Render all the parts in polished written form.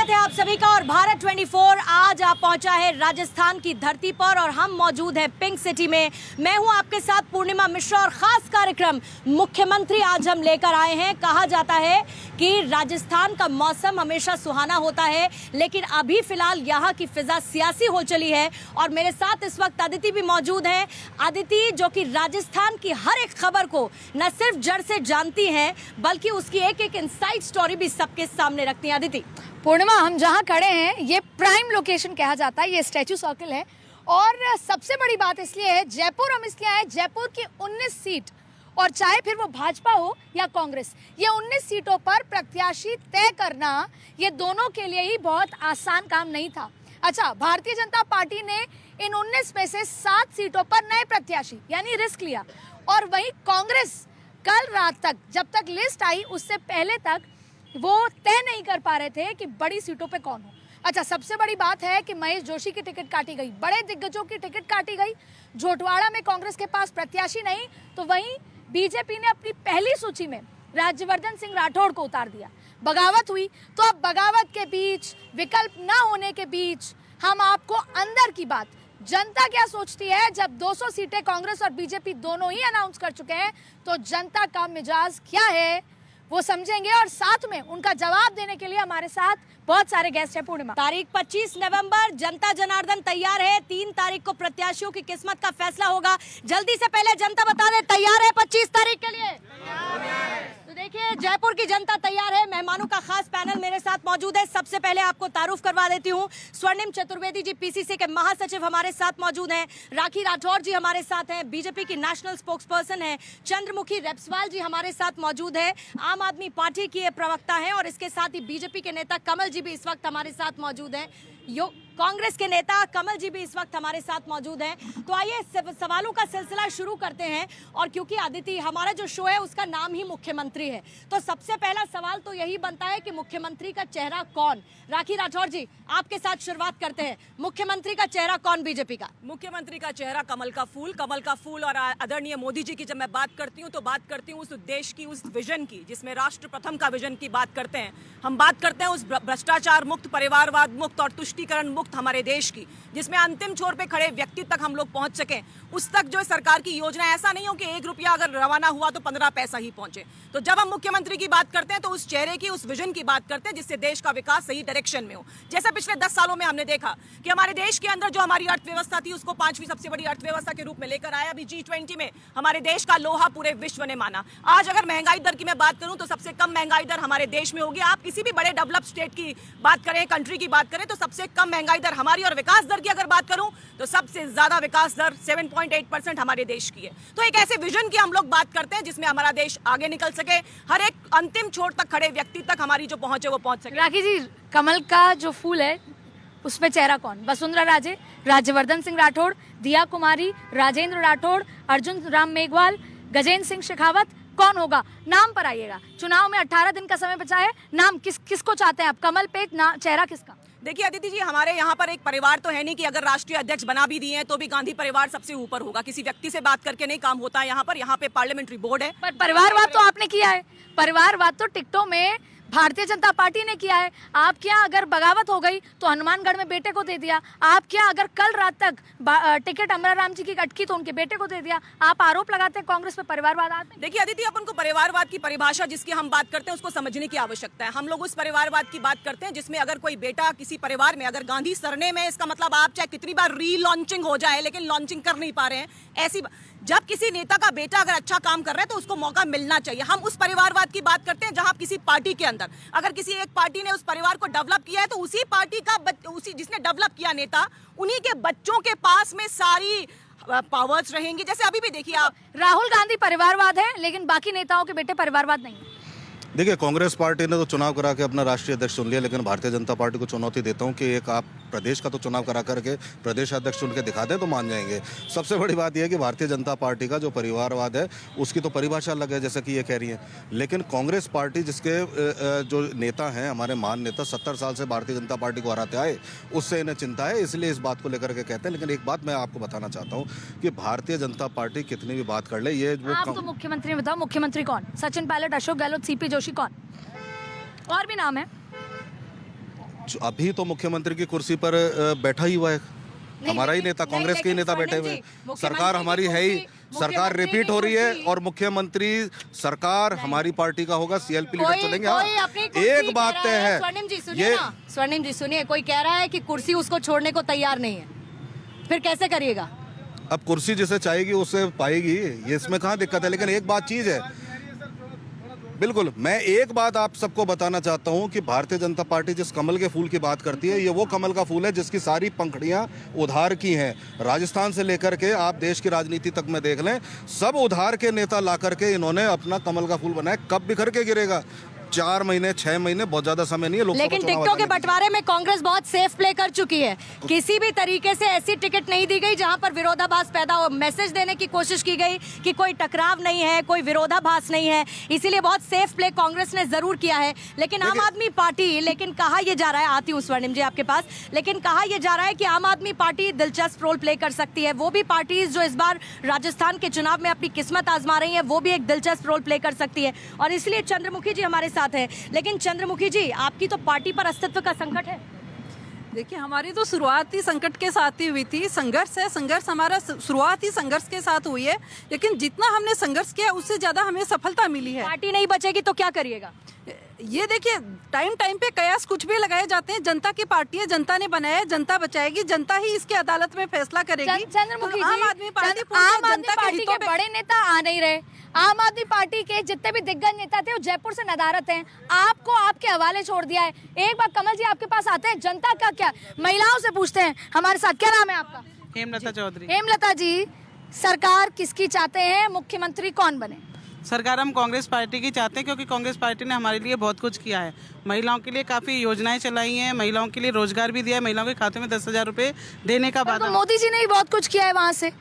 स्वागत है आप सभी का। और भारत 24 आज आप पहुंचा है राजस्थान की धरती पर और हम मौजूद हैं पिंक सिटी में। मैं हूं आपके साथ पूर्णिमा मिश्रा और खास कार्यक्रम मुख्यमंत्री आज हम लेकर आए हैं। कहा जाता है कि राजस्थान का मौसम हमेशा सुहाना होता है, लेकिन अभी फिलहाल यहाँ की फिजा सियासी हो चली है। और मेरे साथ इस वक्त अदिति भी मौजूद हैं। अदिति जो कि राजस्थान की हर एक खबर को न सिर्फ जड़ से जानती हैं बल्कि उसकी एक एक इनसाइड स्टोरी भी सबके सामने रखती हैं। अदिति, पूर्णिमा, हम जहाँ खड़े हैं ये प्राइम लोकेशन कहा जाता है, ये स्टैचू सर्कल है। और सबसे बड़ी बात इसलिए है, जयपुर हम इसलिए आए, जयपुर की 19 सीट, और चाहे फिर वो भाजपा हो या कांग्रेस, ये 19 सीटों पर प्रत्याशी तय करना ये दोनों के लिए ही बहुत आसान काम नहीं था। अच्छा, भारतीय जनता पार्टी ने इन 19 में से 7 सीटों पर नए प्रत्याशी यानी रिस्क लिया, और वहीं कांग्रेस कल रात तक, जब तक लिस्ट आई उससे पहले तक वो तय नहीं कर पा रहे थे कि बड़ी सीटों पे कौन हो। अच्छा, सबसे बड़ी बात है कि महेश जोशी की टिकट काटी गई, बड़े दिग्गजों की टिकट काटी गई। झोटवाड़ा में कांग्रेस के पास प्रत्याशी नहीं, तो वहीं बीजेपी ने अपनी पहली सूची में राज्यवर्धन सिंह राठौड़ को उतार दिया। बगावत हुई, तो अब बगावत के बीच, विकल्प न होने के बीच, हम आपको अंदर की बात, जनता क्या सोचती है जब 200 सीटें कांग्रेस और बीजेपी दोनों ही अनाउंस कर चुके हैं, तो जनता का मिजाज क्या है वो समझेंगे। और साथ में उनका जवाब देने के लिए हमारे साथ बहुत सारे गेस्ट हैं। पूर्णिमा, तारीख 25 नवंबर, जनता जनार्दन तैयार है। 3 तारीख को प्रत्याशियों की किस्मत का फैसला होगा। जल्दी से पहले जनता बता दे, तैयार है 25 तारीख के लिए? तो देखिए, जयपुर की जनता तैयार है। मेहमानों का खास पैनल मेरे साथ मौजूद है। सबसे पहले आपको तारुफ करवा देती हूँ। स्वर्णिम चतुर्वेदी जी पीसीसी के महासचिव हमारे साथ मौजूद हैं। राखी राठौर जी हमारे साथ हैं, बीजेपी की नेशनल स्पोक्स पर्सन है। चंद्रमुखी रेपस्वाल जी हमारे साथ मौजूद है, आम आदमी पार्टी की प्रवक्ता है। और इसके साथ ही बीजेपी के नेता कमल जी भी इस वक्त हमारे साथ मौजूद हैं। कांग्रेस के नेता कमल जी भी इस वक्त हमारे साथ मौजूद हैं। तो आइए सवालों का सिलसिला शुरू करते हैं। और क्योंकि अदिति, हमारा जो शो है उसका नाम ही मुख्यमंत्री है, तो सबसे पहला सवाल तो यही बनता है कि मुख्यमंत्री का चेहरा कौन? राखी राठौर जी, आपके साथ शुरुआत करते हैं। मुख्यमंत्री का चेहरा कौन बीजेपी का? मुख्यमंत्री का चेहरा कमल का फूल। और आदरणीय मोदी जी की जब मैं बात करती हूँ तो बात करती हूँ उस देश की, उस विजन की जिसमें राष्ट्र प्रथम का विजन की बात करते हैं। हम बात करते हैं उस भ्रष्टाचार मुक्त, परिवारवाद मुक्त और तुष्टीकरण मुक्त हमारे देश की, जिसमें अंतिम छोर पे खड़े व्यक्ति तक हम लोग पहुंच सकें। उस तक जो सरकार की योजना, ऐसा नहीं हो कि 1 रुपया अगर रवाना हुआ तो 15 पैसा ही पहुंचे। तो जब हम मुख्यमंत्री की बात करते हैं तो उस चेहरे की, उस विजन की बात करते हैं जिससे देश का विकास सही डायरेक्शन में हो। जैसे पिछले 10 सालों में हमने देखा कि हमारे देश के अंदर जो हमारी अर्थव्यवस्था थी उसको 5वीं सबसे बड़ी अर्थव्यवस्था के रूप में लेकर आया। अभी G20 में हमारे देश का लोहा पूरे विश्व ने माना। आज अगर महंगाई दर की मैं बात करूं तो सबसे कम महंगाई दर हमारे देश में होगी। आप किसी भी बड़े डेवलप स्टेट की बात करें, कंट्री की बात करें, तो सबसे कम महंगाई दर हमारी। और विकास दर की अगर बात करूं तो सबसे ज्यादा विकास दर 7.8% हमारे देश की है। तो एक ऐसे विजन की हम लोग बात करते हैं जिसमें हमारा देश आगे निकल सके, हर एक अंतिम छोर तक खड़े व्यक्ति तक हमारी जो पहुंच है वो पहुंच सके। राखी जी, कमल का जो फूल है उसमें चेहरा कौन? वसुंधरा राजे, राज्यवर्धन सिंह राठौड़, दिया कुमारी, राजेंद्र राठौड़, अर्जुन राम मेघवाल, गजेंद्र सिंह शेखावत, कौन होगा? नाम पर आइएगा। चुनाव में 18 दिन का समय बचा है। नाम किसको चाहते हैं आप? कमल पे चेहरा किसका? देखिए अदिति जी, हमारे यहाँ पर एक परिवार तो है नहीं कि अगर राष्ट्रीय अध्यक्ष बना भी दिए हैं तो भी गांधी परिवार सबसे ऊपर होगा। किसी व्यक्ति से बात करके नहीं काम होता है। यहाँ पे पार्लियामेंट्री बोर्ड है। पर परिवारवाद तो आपने किया है, परिवारवाद तो टिकटों में भारतीय जनता पार्टी ने किया है। आप क्या अगर बगावत हो गई तो हनुमानगढ़ में बेटे को दे दिया। आप क्या अगर कल रात तक टिकट अमरा राम जी की अटकी तो उनके बेटे को दे दिया। आप आरोप लगाते हैं कांग्रेस पे परिवारवाद आते हैं। देखिए अदिति, अपन को परिवारवाद की परिभाषा जिसकी हम बात करते हैं उसको समझने की आवश्यकता है। हम लोग उस परिवारवाद की बात करते हैं जिसमें अगर कोई बेटा किसी परिवार में अगर गांधी सरनेम है, इसका मतलब आप चाहे कितनी बार रीलॉन्चिंग हो जाए लेकिन लॉन्चिंग कर नहीं पा रहे हैं। ऐसी जब किसी नेता का बेटा अगर अच्छा काम कर रहा है तो उसको मौका मिलना चाहिए। हम उस परिवारवाद की बात करते हैं जहां किसी पार्टी के अंदर अगर किसी एक पार्टी ने उस परिवार को डेवलप किया है तो उसी पार्टी का उसी जिसने डेवलप किया नेता, उन्हीं के बच्चों के पास में सारी पावर्स रहेंगी। जैसे अभी भी देखिए आप, राहुल गांधी परिवारवाद है लेकिन बाकी नेताओं के बेटे परिवारवाद नहीं है। देखिए, कांग्रेस पार्टी ने तो चुनाव करा के अपना राष्ट्रीय अध्यक्ष चुन लिया, लेकिन भारतीय जनता पार्टी को चुनौती देता हूं कि एक आप प्रदेश का तो चुनाव करा करके प्रदेश अध्यक्ष चुन के दिखा दें तो मान जाएंगे। सबसे बड़ी बात यह है कि भारतीय जनता पार्टी का जो परिवारवाद है उसकी तो परिभाषा अलग है, जैसे कि ये कह रही है। लेकिन कांग्रेस पार्टी जिसके जो नेता हैं, हमारे महान नेता 70 साल से भारतीय जनता पार्टी को हराते आए, उससे इन्हें चिंता है, इसलिए इस बात को लेकर के कहते हैं। लेकिन एक बात मैं आपको बताना चाहता हूँ कि भारतीय जनता पार्टी कितनी भी बात कर ले, ये आप तो मुख्यमंत्री बताओ, मुख्यमंत्री कौन? सचिन पायलट, अशोक गहलोत, सीपी जोशी, कौन? और भी नाम है। अभी तो मुख्यमंत्री की कुर्सी पर बैठा ही हुआ है हमारा ही नेता, कांग्रेस के ही नेता बैठे हुए हैं। सरकार हमारी है ही, सरकार रिपीट हो रही है और मुख्यमंत्री सरकार हमारी पार्टी का होगा, सीएलपी लीडर चलेंगे। हाँ, एक बात तय है, स्वर्णिम जी सुनिए ना, स्वर्णिम जी सुनिए, कोई कह रहा है कि कुर्सी उसको छोड़ने को तैयार नहीं है, फिर कैसे करिएगा? अब कुर्सी जिसे चाहेगी उसे पाएगी, ये इसमें कहाँ दिक्कत है। लेकिन एक बात चीज है, बिल्कुल मैं एक बात आप सबको बताना चाहता हूं कि भारतीय जनता पार्टी जिस कमल के फूल की बात करती है, ये वो कमल का फूल है जिसकी सारी पंखड़ियां उधार की हैं। राजस्थान से लेकर के आप देश की राजनीति तक में देख लें, सब उधार के नेता ला करके इन्होंने अपना कमल का फूल बनाया। कब बिखर के गिरेगा? 4 महीने 6 महीने बहुत ज्यादा समय नहीं है। लेकिन टिकटों के बंटवारे में कांग्रेस बहुत सेफ प्ले कर चुकी है। किसी भी तरीके से ऐसी टिकट नहीं दी गई जहां पर विरोधाभास पैदा हो। मैसेज देने की कोशिश की गई कि कोई टकराव नहीं है, कोई विरोधाभास नहीं है, इसीलिए बहुत सेफ प्ले कांग्रेस ने जरूर किया है। लेकिन आम आदमी पार्टी, लेकिन कहा यह जा रहा है, आती हूँ स्वर्णिम जी आपके पास, लेकिन कहा यह जा रहा है कि आम आदमी पार्टी दिलचस्प रोल प्ले कर सकती है। वो भी पार्टीज जो इस बार राजस्थान के चुनाव में अपनी किस्मत आजमा रही है, वो भी एक दिलचस्प रोल प्ले कर सकती है। और इसलिए चंद्रमुखी जी हमारे साथ है। लेकिन चंद्रमुखी जी, आपकी तो पार्टी पर अस्तित्व का संकट है। देखिए, हमारी तो शुरुआत ही संकट के साथ ही हुई थी। संघर्ष है, संघर्ष हमारा शुरुआत ही संघर्ष के साथ हुई है, लेकिन जितना हमने संघर्ष किया उससे ज्यादा हमें सफलता मिली है। पार्टी नहीं बचेगी तो क्या करिएगा? ये देखिए, टाइम टाइम पे कयास कुछ भी लगाए जाते हैं। जनता की पार्टी है, जनता ने बनाया है, जनता बचाएगी, जनता ही इसके अदालत में फैसला करेगी। चंद्रमुखी जी, आम आदमी पार्टी के बड़े नेता आ नहीं रहे। आम आदमी पार्टी के जितने भी दिग्गज नेता थे वो जयपुर से नदारत हैं। आपको आपके हवाले छोड़ दिया है। एक बार कमल जी आपके पास आते हैं, जनता का क्या, महिलाओं से पूछते हैं। हमारे साथ क्या नाम है आपका? हेमलता चौधरी। हेमलता जी, सरकार किसकी चाहते हैं, मुख्यमंत्री कौन बने? सरकार हम कांग्रेस पार्टी की चाहते हैं, क्योंकि कांग्रेस पार्टी ने हमारे लिए बहुत कुछ किया है। महिलाओं के लिए काफ़ी योजनाएं चलाई हैं, महिलाओं के लिए रोजगार भी दिया है, महिलाओं के खाते में 10,000 रुपए देने का वादा। तो मोदी जी ने भी बहुत कुछ किया है वहाँ से।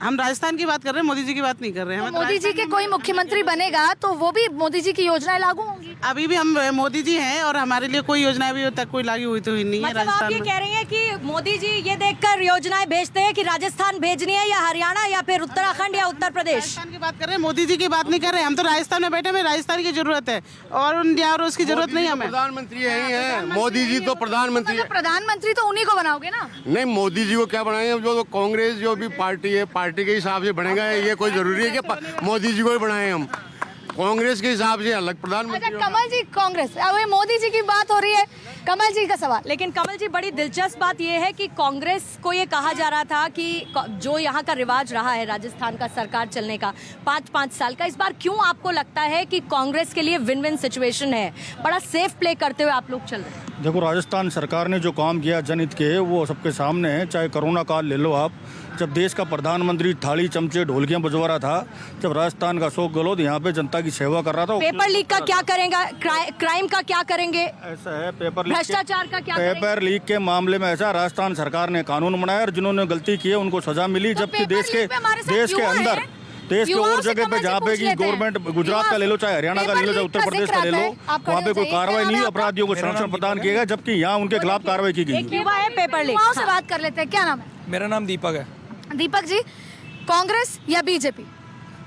हम राजस्थान की बात कर रहे हैं, मोदी जी की बात नहीं कर रहे हैं। तो मोदी जी के कोई मुख्यमंत्री बनेगा तो वो भी मोदी जी की योजनाएं लागू होंगी। अभी भी हम मोदी जी हैं और हमारे लिए कोई योजना अभी तक कोई लागू हुई तो हुई नहीं है मतलब आप राजस्थान ये में। कह रही हैं कि मोदी जी ये देखकर योजनाएं भेजते हैं कि राजस्थान भेजनी है या हरियाणा या फिर उत्तराखंड या उत्तर प्रदेश? राजस्थान की बात कर रहे हैं, मोदी जी की बात नहीं कर रहे हैं। हम तो राजस्थान में बैठे, हमें राजस्थान की जरूरत है और इंडिया और उसकी जरूरत नहीं हमें। प्रधानमंत्री यही है, मोदी जी तो प्रधानमंत्री है। प्रधानमंत्री तो उन्हीं को बनाओगे ना? नहीं, मोदी जी को क्या बनाएंगे? जो कांग्रेस जो भी पार्टी है, पार्टी के हिसाब से बनेगा। ये कोई जरूरी है कि मोदी जी को ही बनाए? हम कांग्रेस के हिसाब से अलग प्रधानमंत्री। अच्छा, कमल जी कांग्रेस, अब ये मोदी जी की बात हो रही है, कमल जी का सवाल। लेकिन कमल जी, बड़ी दिलचस्प बात यह है कि कांग्रेस को ये कहा जा रहा था कि जो यहाँ का रिवाज रहा है राजस्थान का सरकार चलने का 5-5 साल का, इस बार क्यों आपको लगता है कि कांग्रेस के लिए विन विन सिचुएशन है? बड़ा सेफ प्ले करते हुए आप लोग चल रहे हैं। देखो, राजस्थान सरकार ने जो काम किया जनहित के, वो सबके सामने है। चाहे कोरोना काल ले लो आप, जब देश का प्रधानमंत्री थाली चमचे ढोलकियां बजवा रहा था, जब राजस्थान का अशोक गहलोत यहाँ पे जनता की सेवा कर रहा था। पेपर लीक का क्या करेंगे? क्राइम का क्या करेंगे? ऐसा है, पेपर लीक, भ्रष्टाचार का क्या पेपर लीक के मामले में ऐसा राजस्थान सरकार ने कानून बनाया और जिन्होंने गलती की है उनको सजा मिली। जबकि देश के अंदर, देश के और जगह पे जहाँ पे की गवर्नमेंट, गुजरात का ले लो, चाहे हरियाणा का ले लो, चाहे उत्तर प्रदेश का ले लो, वहाँ पे कोई कार्रवाई नहीं, अपराधियों को संरक्षण प्रदान किया गया, जबकि यहाँ उनके खिलाफ कार्रवाई की गई। युवा है पेपर लीक से बात कर लेते हैं। क्या नाम है? मेरा नाम दीपक है। दीपक जी, कांग्रेस या बीजेपी?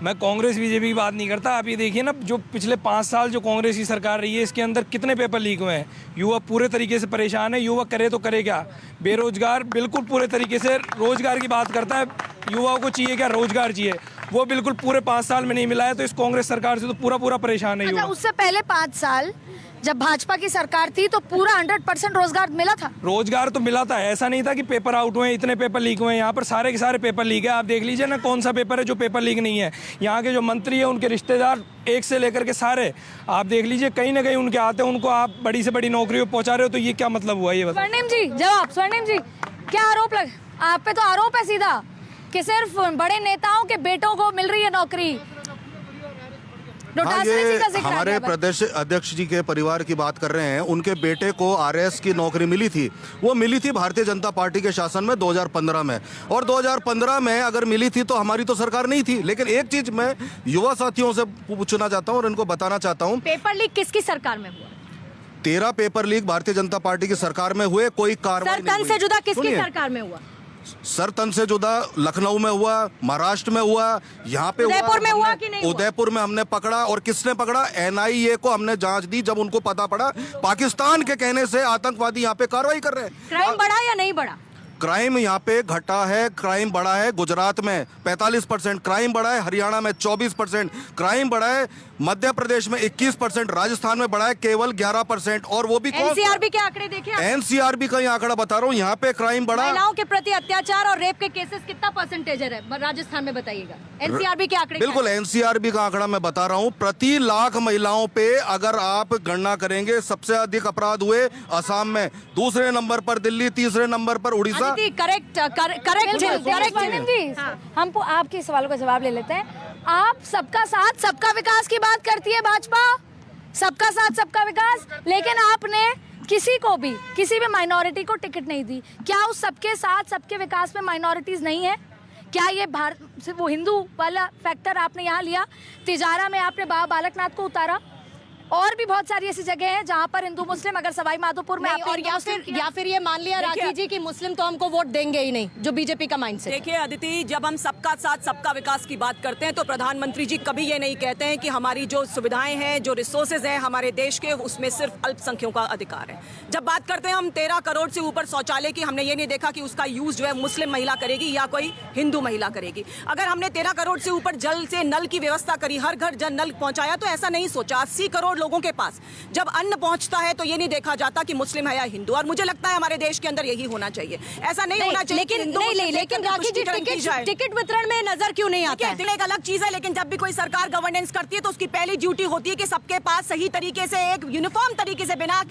मैं कांग्रेस बीजेपी की बात नहीं करता। आप ये देखिए ना, जो पिछले 5 साल जो कांग्रेस की सरकार रही है, इसके अंदर कितने पेपर लीक हुए हैं। युवा पूरे तरीके से परेशान है। युवा करे तो करे क्या? बेरोजगार बिल्कुल पूरे तरीके से रोजगार की बात करता है। युवाओं को चाहिए क्या? रोजगार चाहिए, वो बिल्कुल पूरे 5 साल में नहीं मिला है। तो इस कांग्रेस सरकार से तो पूरा परेशान है युवा। उससे पहले 5 साल जब भाजपा की सरकार थी तो पूरा 100% रोजगार मिला था। रोजगार तो मिला था, ऐसा नहीं था कि पेपर आउट हुए, इतने पेपर लीक हुए हैं। यहाँ पर सारे के सारे पेपर लीक है। आप देख लीजिए ना, कौन सा पेपर है जो पेपर लीक नहीं है। यहाँ के जो मंत्री है, उनके रिश्तेदार, एक से लेकर के सारे, आप देख लीजिए, कहीं ना कहीं उनके आते हैं, उनको आप बड़ी से बड़ी नौकरी पहुंचा रहे हो। तो ये क्या मतलब हुआ? ये बताओ। स्वर्णिम जी, जवाब। स्वर्णिम जी, क्या आरोप लग, आप पे तो आरोप है सीधा कि सिर्फ बड़े नेताओं के बेटों को मिल रही है नौकरी। हाँ, ये हमारे प्रदेश अध्यक्ष जी के परिवार की बात कर रहे हैं। उनके बेटे को आरएएस की नौकरी मिली थी। वो मिली थी भारतीय जनता पार्टी के शासन में 2015 में, और 2015 में अगर मिली थी तो हमारी तो सरकार नहीं थी। लेकिन एक चीज मैं युवा साथियों से पूछना चाहता हूँ और इनको बताना चाहता हूँ, पेपर लीक किसकी सरकार में हुआ? 13 paper leak Bharatiya Janata party की सरकार में हुए, कोई कार्रवाई नहीं हुई। से जुदा किसकी सरकार में हुआ? सर तन से जुदा लखनऊ में हुआ, महाराष्ट्र में हुआ, यहाँ पे उदयपुर में हुआ कि नहीं हुआ? उदयपुर में हमने पकड़ा। और किसने पकड़ा? NIA को हमने जांच दी जब उनको पता पड़ा पाकिस्तान के कहने से आतंकवादी यहाँ पे कार्रवाई कर रहे हैं। क्राइम बढ़ा या नहीं बढ़ा? क्राइम यहाँ पे घटा है, क्राइम बढ़ा है। गुजरात में 45% क्राइम बढ़ा है, हरियाणा में 24% क्राइम बढ़ा है, मध्य प्रदेश में 21%, राजस्थान में बढ़ा है केवल 11%। और वो भी NCRB के आंकड़े देखे? NCRB का यहाँ आंकड़ा बता रहा हूँ, यहाँ पे क्राइम बढ़ा। महिलाओं के प्रति अत्याचार और रेप के केसेस कितना परसेंटेज है राजस्थान में बताइएगा? NCRB के आंकड़े बिल्कुल NCRB का आंकड़ा मैं बता रहा हूँ। प्रति लाख महिलाओं पे अगर आप गणना करेंगे, सबसे अधिक अपराध हुए असम में, दूसरे नंबर पर दिल्ली, तीसरे नंबर पर उड़ीसा। करेक्ट। हम आपके सवालों का जवाब ले लेते हैं। आप सबका साथ सबका विकास की बात करती है भाजपा, सबका साथ सबका विकास, लेकिन आपने किसी को भी, किसी भी माइनॉरिटी को टिकट नहीं दी। क्या उस सबके साथ सबके विकास में माइनॉरिटीज नहीं है? क्या ये सिर्फ वो हिंदू वाला फैक्टर आपने यहाँ लिया? तिजारा में आपने बाबा बालकनाथ को उतारा, और भी बहुत सारी ऐसी जगह हैं जहाँ पर हिंदू मुस्लिम, अगर सवाई माधोपुर में और या फिर ये मान लिया राखी जी कि मुस्लिम तो हमको वोट देंगे ही नहीं, जो बीजेपी का माइंडसेट। देखिए अदिति, जब हम सबका साथ सबका विकास की बात करते हैं तो प्रधानमंत्री जी कभी ये नहीं कहते हैं कि हमारी जो सुविधाएं हैं, जो रिसोर्सेज हैं हमारे देश के, उसमें सिर्फ अल्पसंख्यकों का अधिकार है। जब बात करते हैं हम 13 करोड़ से ऊपर शौचालय की, हमने ये नहीं देखा कि उसका यूज जो है मुस्लिम महिला करेगी या कोई हिंदू महिला करेगी। अगर हमने 13 करोड़ से ऊपर जल से नल की व्यवस्था करी, हर घर जल नल पहुंचाया, तो ऐसा नहीं सोचा 80 करोड़ लोगों के पास जब अन्न पहुंचता है तो ये नहीं देखा जाता कि मुस्लिम है या हिंदू। और मुझे लगता है हमारे देश के अंदर यही होना चाहिए, ऐसा नहीं होना चाहिए। लेकिन राखी जी टिकट वितरण में नजर क्यों नहीं आता है? एक अलग चीज है, लेकिन जब भी कोई सरकार गवर्नेंस करती है तो उसकी पहली ड्यूटी होती है कि सबके पास सही तरीके से, एक यूनिफॉर्म तरीके से, बिना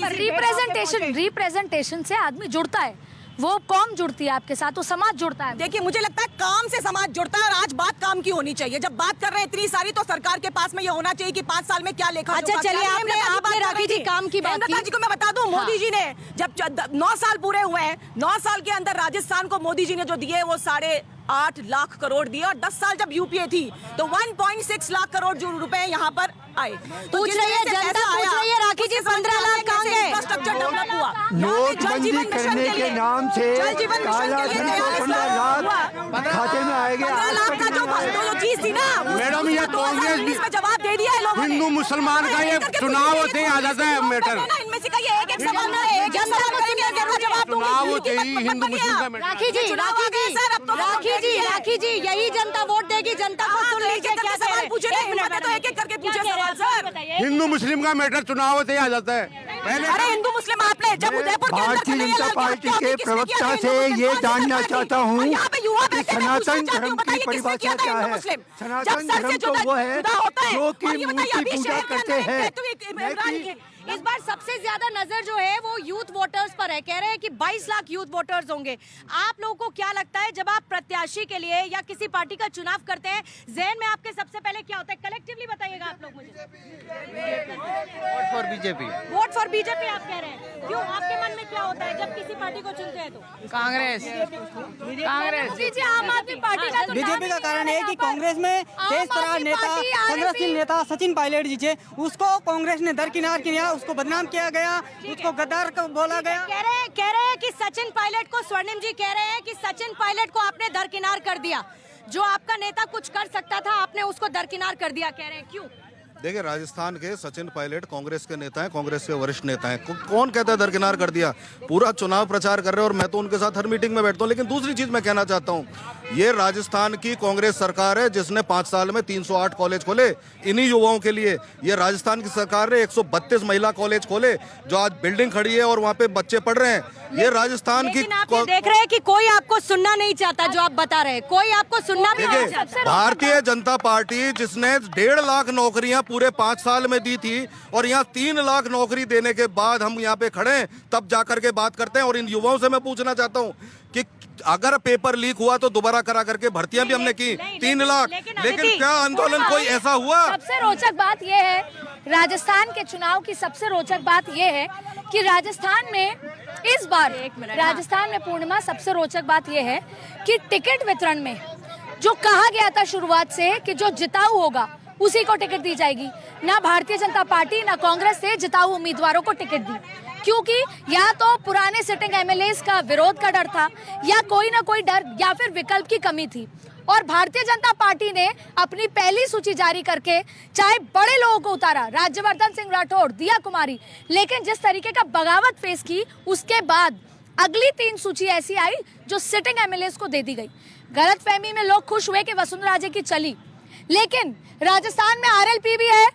रिप्रेजेंटेशन से आदमी जुड़ता है, वो कौम जुड़ती है आपके साथ, वो समाज जुड़ता है। देखिए मुझे लगता है काम से समाज जुड़ता है, और आज बात काम की होनी चाहिए। जब बात कर रहे हैं इतनी सारी, तो सरकार के पास में ये होना चाहिए कि 5 साल में क्या लेखा। अच्छा चलिए, आपने राखी जी काम की बात की। जी को मैं बता दूं, मोदी जी ने जब 9 साल पूरे हुए हैं, 9 साल के अंदर राजस्थान को मोदी जी ने जो दिए वो 8.5 लाख करोड़ दिए, और 10 साल जब यूपीए थी तो 1.6 लाख करोड़ जो रुपए यहाँ पर आए। पूछ रही है जनता, पूछ रही है राखी जी 15 लाख कहाँ गए? इंफ्रास्ट्रक्चर डेवलप हुआ, नोटबंदी करने के नाम से काला धन 15 लाख खाते में आएगा। 15 लाख का जो चीज थी ना मैडम, ये कांग्रेस में जवाब दे दिया है लोगों ने। हिंदू मुसलमान का ये चुनाव होते ही आ जाता है मैटर। इनमें से का ये एक सवाल ना है, जनता को जवाब चुनाव होते ही हिंदू मुस्लिम का मैटर। राखी जी यही जनता वोट देगी, जनता को सुन लीजिए क्या सवाल पूछे। एक एक करके पूछे सवाल सर। हिंदू मुस्लिम का मैटर चुनाव होते ही आ जाता है। अरे हिंदू मुस्लिम आपने जब उदयपुर के अंदर भारतीय जनता पार्टी के प्रवक्ता से ये जानना चाहता हूँ कि सनातन धर्म की परिभाषा क्या है। सनातन धर्म तो वो है जो कि मूर्ति पूजा करते हैं। इस बार सबसे ज्यादा नजर जो है वो यूथ वोटर्स पर है। कह रहे हैं कि 22 लाख यूथ वोटर्स होंगे। आप लोगों को क्या लगता है, जब आप प्रत्याशी के लिए या किसी पार्टी का चुनाव करते हैं, जहन में आपके सबसे पहले क्या होता है? कलेक्टिवली बताइएगा आप लोग मुझे। Vote for BJP. Vote for BJP आप कह रहे हैं, क्यों? आपके मन में क्या होता है जब किसी पार्टी को चुनते हैं? तो कांग्रेस। आम आदमी पार्टी का बीजेपी का कारण है कि कांग्रेस में तेज तरार नेता, संघर्षशील नेता सचिन पायलट जी थे, उसको कांग्रेस ने दरकिनार किया, उसको बदनाम किया गया, उसको गद्दार बोला गया। कह रहे हैं कि सचिन पायलट को, स्वर्णिम जी कह रहे हैं कि सचिन पायलट को आपने दरकिनार कर दिया। जो आपका नेता कुछ कर सकता था, आपने उसको दरकिनार कर दिया। कह रहे हैं क्यों? देखिए, राजस्थान के सचिन पायलट कांग्रेस के नेता हैं, कांग्रेस के वरिष्ठ नेता हैं। कौन कहता है दरकिनार कर दिया? पूरा चुनाव प्रचार कर रहे हैं और मैं तो उनके साथ हर मीटिंग में बैठता हूं। लेकिन दूसरी चीज मैं कहना चाहता हूं, ये राजस्थान की कांग्रेस सरकार है जिसने 5 साल में 308 कॉलेज खोले इन्हीं युवाओं के लिए। ये राजस्थान की सरकार ने 132 महिला कॉलेज खोले जो आज बिल्डिंग खड़ी है और वहाँ पे बच्चे पढ़ रहे हैं। ये राजस्थान की देख रहे हैं कि कोई आपको सुनना नहीं चाहता। जो आप बता रहे हैं, कोई आपको सुनना भी नहीं चाहता। भारतीय जनता पार्टी जिसने 1.5 लाख नौकरियां पूरे 5 साल में दी थी, और यहाँ 3 लाख नौकरी देने के बाद हम यहाँ पे खड़े हैं, तब जाकर के बात करते हैं। और इन युवाओं से मैं पूछना चाहता हूँ कि अगर पेपर लीक हुआ तो दोबारा करा करके भर्तियां भी हमने की 3 लाख, लेकिन क्या आंदोलन कोई ऐसा हुआ? सबसे रोचक बात यह है, राजस्थान के चुनाव की सबसे रोचक बात यह है कि राजस्थान में इस बार, राजस्थान में पूर्णिमा, सबसे रोचक बात यह है कि टिकट वितरण में जो कहा गया था शुरुआत से कि जो जिताऊ होगा उसी को टिकट दी जाएगी, ना भारतीय जनता पार्टी ना कांग्रेस से जिताऊ उम्मीदवारों को टिकट दी। क्योंकि या तो पुराने सिटिंग एमएलएस का विरोध का डर था, या कोई ना कोई डर, या फिर विकल्प की कमी थी। और भारतीय जनता पार्टी ने अपनी पहली सूची जारी करके चाहे बड़े लोगों को उतारा, राज्यवर्धन सिंह राठौड़, दिया कुमारी, लेकिन जिस तरीके का बगावत फेस की, उसके बाद अगली 3 सूची ऐसी आई जो सिटिंग एमएलएस को दे दी गई। गलतफहमी में लोग खुश हुए कि वसुंधरा राजे की चली, लेकिन राजस्थान में आरएलपी भी है,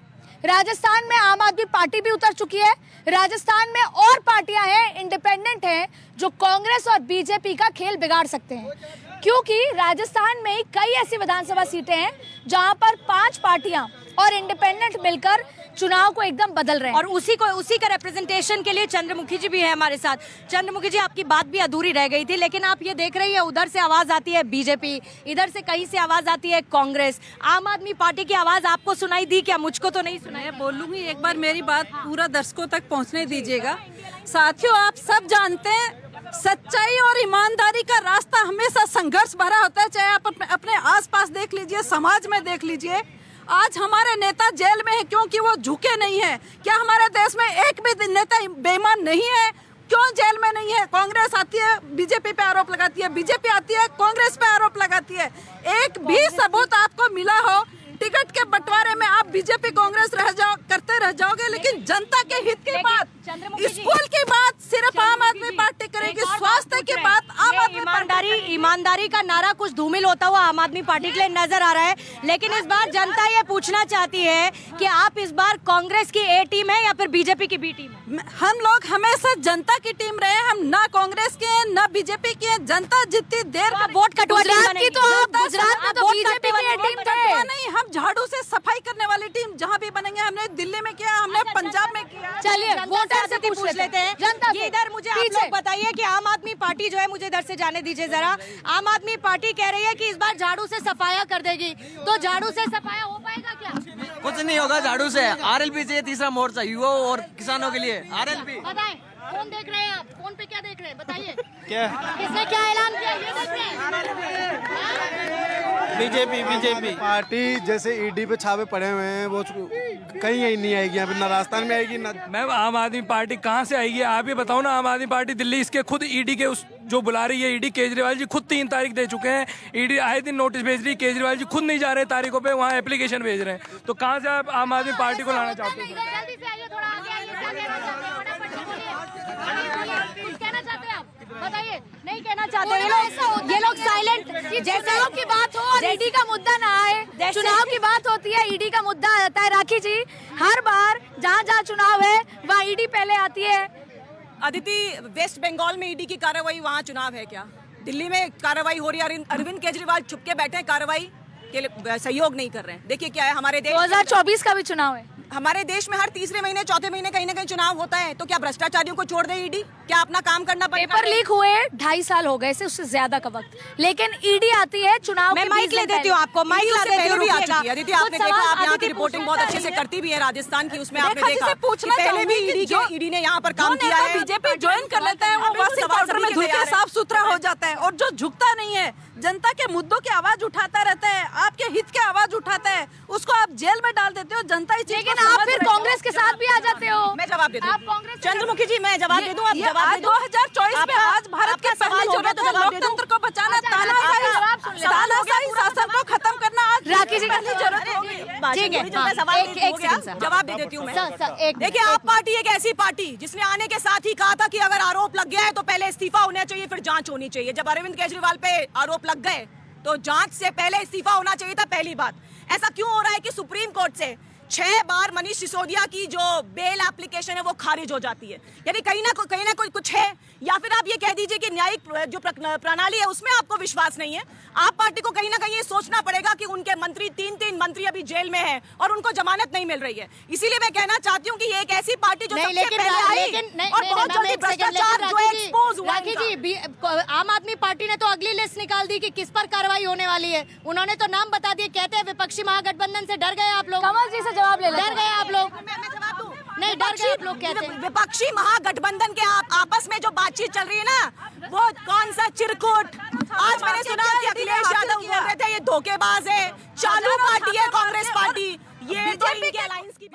राजस्थान में आम आदमी पार्टी भी उतर चुकी है, राजस्थान में और पार्टियां हैं, इंडिपेंडेंट हैं, जो कांग्रेस और बीजेपी का खेल बिगाड़ सकते हैं। क्योंकि राजस्थान में कई ऐसी विधानसभा सीटें हैं जहां पर 5 पार्टियां और इंडिपेंडेंट मिलकर चुनाव को एकदम बदल रहे हैं। और उसी का रिप्रेजेंटेशन के लिए चंद्रमुखी जी भी है हमारे साथ। चंद्रमुखी जी, आपकी बात भी अधूरी रह गई थी, लेकिन आप ये देख रही है उधर से आवाज आती है बीजेपी, इधर से कहीं से आवाज आती है कांग्रेस, आम आदमी पार्टी की आवाज आपको सुनाई दी क्या? मुझको तो नहीं सुनाई। मैं बोलूंगी, एक बार मेरी बात पूरा दर्शकों तक पहुंचने दीजिएगा। साथियों, आप सब जानते हैं सच्चाई और ईमानदारी का रास्ता हमेशा संघर्ष भरा होता है, चाहे आप अपने आसपास देख लीजिए, समाज में देख लीजिए। आज हमारे नेता जेल में है क्योंकि वो झुके नहीं है। क्या हमारे देश में एक भी नेता बेईमान नहीं है? क्यों जेल में नहीं है? कांग्रेस आती है, बीजेपी पे आरोप लगाती है, बीजेपी आती है, कांग्रेस पे आरोप लगाती है। एक भी सबूत आपको मिला हो? टिकट के बंटवारे में आप बीजेपी कांग्रेस करते रह जाओगे, लेकिन जनता के हित की बात, स्कूल की बात सिर्फ आम आदमी पार्टी करेगी, स्वास्थ्य की बात आम आदमी। ईमानदारी का नारा कुछ धूमिल होता हुआ आम आदमी पार्टी के लिए नजर आ रहा है, लेकिन इस बार जनता ये पूछना चाहती है कि आप इस बार कांग्रेस की ए टीम है या फिर बीजेपी की बी टीम? हम लोग हमेशा जनता की टीम रहे, हम ना कांग्रेस के हैं ना बीजेपी के हैं। जनता जितनी देर वोट कटवा की, तो आप गुजरात में तो बीजेपी की टीम थे। नहीं, हम झाड़ू से सफाई करने वाली टीम जहाँ भी बनेंगे, हमने दिल्ली में किया, हमने पंजाब में किया। चलिए वोटर से पूछ लेते हैं जनता से। इधर मुझे आप लोग बताइए कि आम आदमी पार्टी जो है, मुझे इधर से जाने दीजिए जरा। आम आदमी पार्टी कह रही है कि इस बार झाड़ू से सफाया कर देगी, तो झाड़ू से सफाया हो पाएगा क्या? कुछ नहीं होगा झाड़ू से। आरएलपी चाहिए तीसरा मोर्चा युवाओं और किसानों के लिए। आरएलपी बताएं, फोन देख रहे हैं आप? फोन पे क्या देख रहे हैं बताइए? क्या किसने क्या ऐलान किया ये देख रहे हैं? बीजेपी पार्टी जैसे ईडी पे छापे पड़े हुए हैं, वो कहीं यही नहीं आएगी, यहाँ पे ना राजस्थान में आएगी ना। मैम, आम आदमी पार्टी कहाँ से आएगी? आप ही बताओ ना। आम आदमी पार्टी दिल्ली इसके खुद ईडी के उस जो बुला रही है, ईडी केजरीवाल जी खुद 3 तारीख दे चुके हैं। ईडी आए दिन नोटिस भेज रही है, केजरीवाल जी खुद नहीं जा रहे तारीखों पे, वहाँ एप्लीकेशन भेज रहे हैं। तो कहाँ से आप आम आदमी पार्टी को लाना चाहते हैं? जल्दी से आइए, थोड़ा आगे आइए, क्या कहना चाहते हैं? कुछ कहना चाहते हैं आप? बताइए। नहीं कहना चाहते ये लोग साइलेंट। जैसे की बात हो और ईडी का मुद्दा ना आए, चुनाव की बात होती है, ईडी का मुद्दा आता है। राखी जी, हर बार जहाँ जहाँ चुनाव है वहाँ ईडी पहले आती है। अदिति, वेस्ट बंगाल में ईडी की कार्रवाई, वहाँ चुनाव है क्या? दिल्ली में कार्रवाई हो रही है, अरविंद केजरीवाल चुपके बैठे हैं, कार्रवाई के लिए सहयोग नहीं कर रहे हैं। देखिए क्या है, हमारे देश 2024 का भी चुनाव है। हमारे देश में हर तीसरे महीने चौथे महीने कहीं ना कहीं चुनाव होता है, तो क्या भ्रष्टाचारियों को छोड़ दे ईडी? क्या अपना काम करना पड़ेगा? पेपर लीक हुए 2.5 साल हो गए से, उससे ज्यादा का वक्त, लेकिन ईडी आती है चुनाव मैं माइक ले देती हूँ आपको, माइक ला देती हूँ। अदिति, आपने देखा, आप यहाँ की रिपोर्टिंग बहुत अच्छे से करती भी है राजस्थान की, उसमें आपने देखा पूछना पहले भी ईडी ने यहाँ पर काम किया है। बीजेपी ज्वाइन कर लेता है, वो वाशिंग पाउडर में धुल के साफ सुथरा हो जाता है, और जो झुकता नहीं है, जनता के मुद्दों की आवाज उठाता रहता है, आपके हित की आवाज उठाता है, उसको आप जेल में डाल देते हो। जनता इस चीज लेकिन आप फिर कांग्रेस के साथ भी आ जाते हो। मैं जवाब दे दूं। आप कांग्रेस चंद्रमुखी जी, मैं जवाब दे दूं, आप जवाब दे दूं। 2024 में आज भारत के पहली जरूरत है लोकतंत्र को बचाना, तानाशाही शासन को खत्म करना। आज राखी जी पहली जरूरत होगी। ठीक है, जवाब दे देती हूँ मैं। देखिए, आप पार्टी एक ऐसी पार्टी जिसने आने के साथ ही कहा था कि अगर आरोप लग गया है तो पहले इस्तीफा होना चाहिए, फिर जांच होनी चाहिए। जब अरविंद केजरीवाल पे आरोप लग गए तो जांच से पहले इस्तीफा होना चाहिए था, पहली बात। ऐसा क्यों हो रहा है कि सुप्रीम कोर्ट से 6 बार मनीष सिसोदिया की जो बेल एप्लीकेशन है वो खारिज हो जाती है? यानी कहीं ना कोई कुछ है, या फिर आप ये कह दीजिए कि न्यायिक जो प्रणाली है उसमें आपको विश्वास नहीं है। आप पार्टी को कहीं ना कहीं ये सोचना पड़ेगा कि उनके मंत्री 3 मंत्री अभी जेल में हैं और उनको जमानत नहीं मिल रही है। इसीलिए मैं कहना चाहती हूँ कि ये एक ऐसी पार्टी जो सबसे पहले आई और बहुत जल्दी भ्रष्टाचार जो एक्सपोज हुआ। राखी जी, आम आदमी पार्टी ने तो अगली लिस्ट निकाल दी कि किस पर कार्रवाई होने वाली है। उन्होंने तो नाम बता दिए, कहते हैं विपक्षी महागठबंधन से डर गए आप लोग। कमल जी से जवाब ले, डर गए आप लोग? मैं जवाब दूं? नहीं, डर गए आप लोग कहते हैं। विपक्षी महागठबंधन के आपस में जो बातचीत चल रही है ना, वो कौन सा चिरकुट? आज मैंने सुना कि अखिलेश यादव बोल रहे थे ये धोखेबाज है, चालू पार्टी है कांग्रेस पार्टी, ये तो इनके अलायंस की